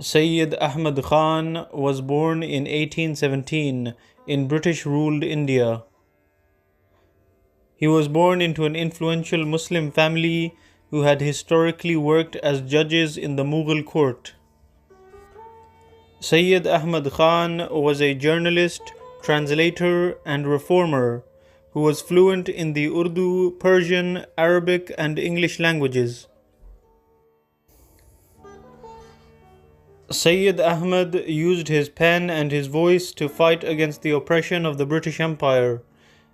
Sayyid Ahmad Khan was born in 1817 in British-ruled India. He was born into an influential Muslim family who had historically worked as judges in the Mughal court. Sayyid Ahmad Khan was a journalist, translator, and reformer who was fluent in the Urdu, Persian, Arabic, and English languages. Sayyid Ahmed used his pen and his voice to fight against the oppression of the British Empire,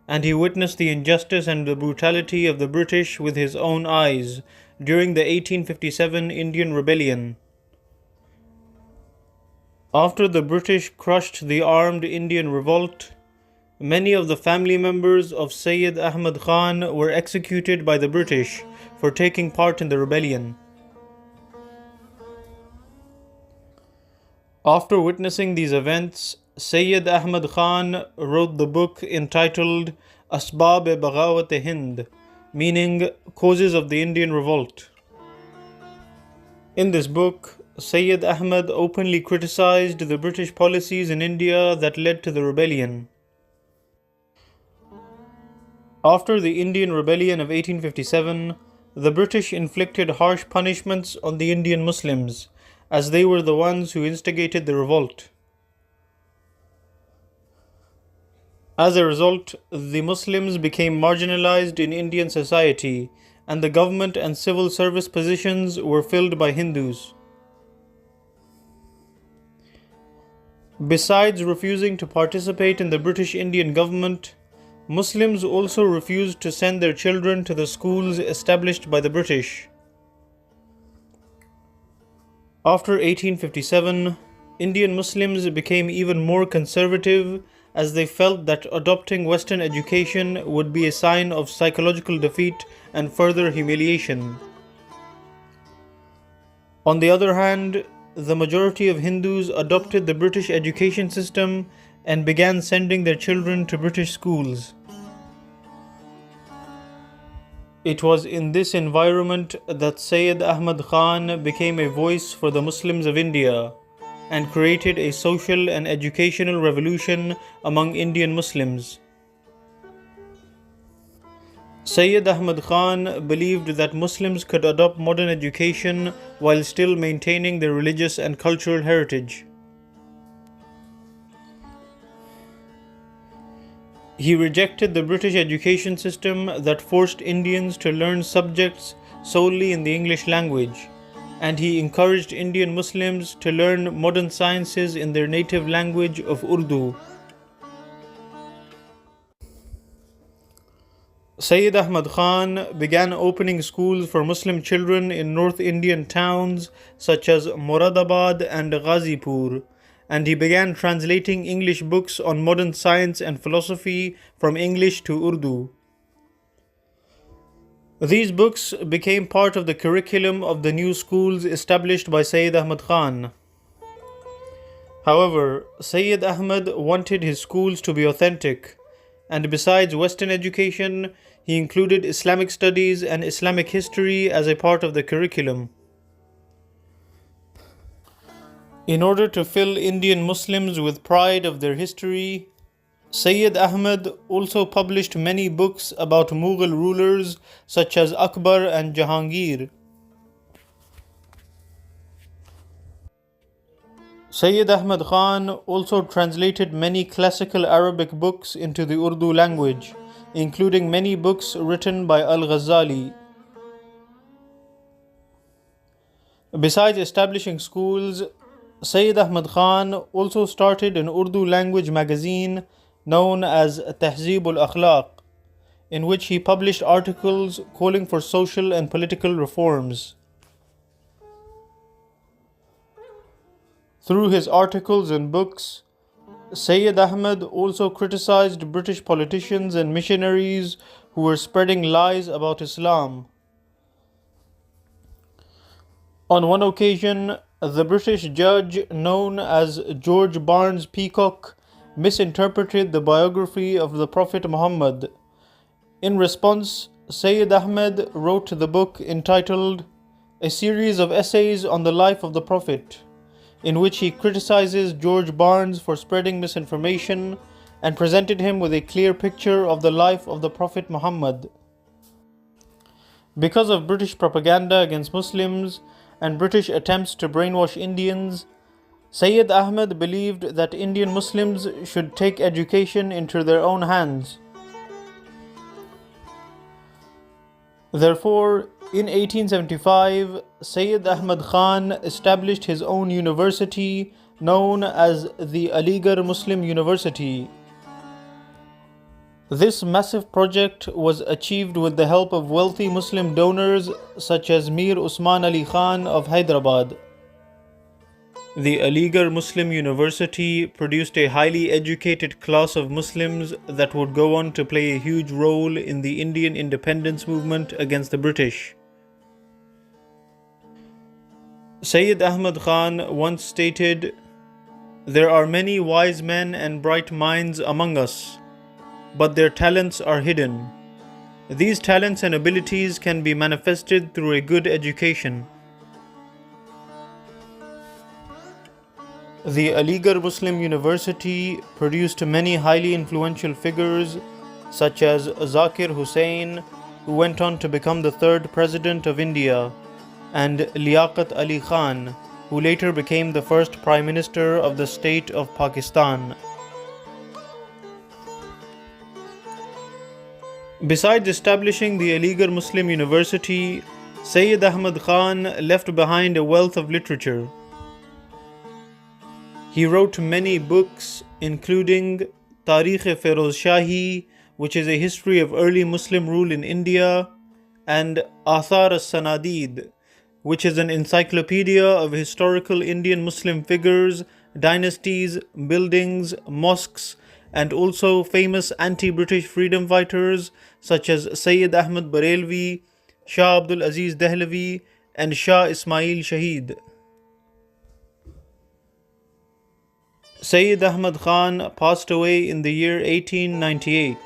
and he witnessed the injustice and the brutality of the British with his own eyes during the 1857 Indian Rebellion. After the British crushed the armed Indian revolt, many of the family members of Sayyid Ahmad Khan were executed by the British for taking part in the rebellion. After witnessing these events, Sayyid Ahmad Khan wrote the book entitled Asbab-e-Baghawat-e-Hind, meaning Causes of the Indian Revolt. In this book, Sayyid Ahmad openly criticized the British policies in India that led to the rebellion. After the Indian Rebellion of 1857, the British inflicted harsh punishments on the Indian Muslims, as they were the ones who instigated the revolt. As a result, the Muslims became marginalized in Indian society, and the government and civil service positions were filled by Hindus. Besides refusing to participate in the British Indian government, Muslims also refused to send their children to the schools established by the British. After 1857, Indian Muslims became even more conservative as they felt that adopting Western education would be a sign of psychological defeat and further humiliation. On the other hand, the majority of Hindus adopted the British education system and began sending their children to British schools. It was in this environment that Sayyid Ahmad Khan became a voice for the Muslims of India and created a social and educational revolution among Indian Muslims. Sayyid Ahmad Khan believed that Muslims could adopt modern education while still maintaining their religious and cultural heritage. He rejected the British education system that forced Indians to learn subjects solely in the English language, and he encouraged Indian Muslims to learn modern sciences in their native language of Urdu. Sayyid Ahmad Khan began opening schools for Muslim children in North Indian towns such as Moradabad and Ghazipur, and he began translating English books on modern science and philosophy from English to Urdu. These books became part of the curriculum of the new schools established by Sayyid Ahmad Khan. However, Sayyid Ahmad wanted his schools to be authentic, and besides Western education, he included Islamic studies and Islamic history as a part of the curriculum. In order to fill Indian Muslims with pride of their history, Sayyid Ahmad also published many books about Mughal rulers such as Akbar and Jahangir. Sayyid Ahmad Khan also translated many classical Arabic books into the Urdu language, including many books written by Al-Ghazali. Besides establishing schools, Sayyid Ahmad Khan also started an Urdu language magazine known as Tahzeeb al-Akhlaq, in which he published articles calling for social and political reforms. Through his articles and books, Sayyid Ahmad also criticized British politicians and missionaries who were spreading lies about Islam. On one occasion, the British judge known as George Barnes Peacock misinterpreted the biography of the Prophet Muhammad. In response, Sayyid Ahmed wrote the book entitled A Series of Essays on the Life of the Prophet, in which he criticizes George Barnes for spreading misinformation and presented him with a clear picture of the life of the Prophet Muhammad. Because of British propaganda against Muslims and British attempts to brainwash Indians, Sayyid Ahmed believed that Indian Muslims should take education into their own hands. Therefore, in 1875, Sayyid Ahmed Khan established his own university known as the Aligarh Muslim University. This massive project was achieved with the help of wealthy Muslim donors such as Mir Usman Ali Khan of Hyderabad. The Aligarh Muslim University produced a highly educated class of Muslims that would go on to play a huge role in the Indian independence movement against the British. Sayyid Ahmed Khan once stated, "There are many wise men and bright minds among us, but their talents are hidden. These talents and abilities can be manifested through a good education." The Aligarh Muslim University produced many highly influential figures such as Zakir Hussain, who went on to become the third President of India, and Liaqat Ali Khan, who later became the first Prime Minister of the state of Pakistan. Besides establishing the Aligarh Muslim University, Sayyid Ahmed Khan left behind a wealth of literature. He wrote many books, including Tarikh-e-Feroz Shahi, which is a history of early Muslim rule in India, and Athar as-Sanadid, which is an encyclopedia of historical Indian Muslim figures, dynasties, buildings, mosques, and also famous anti-British freedom fighters such as Sayyid Ahmad Barelvi, Shah Abdul Aziz Dehlavi, and Shah Ismail Shahid. Sayyid Ahmed Khan passed away in the year 1898.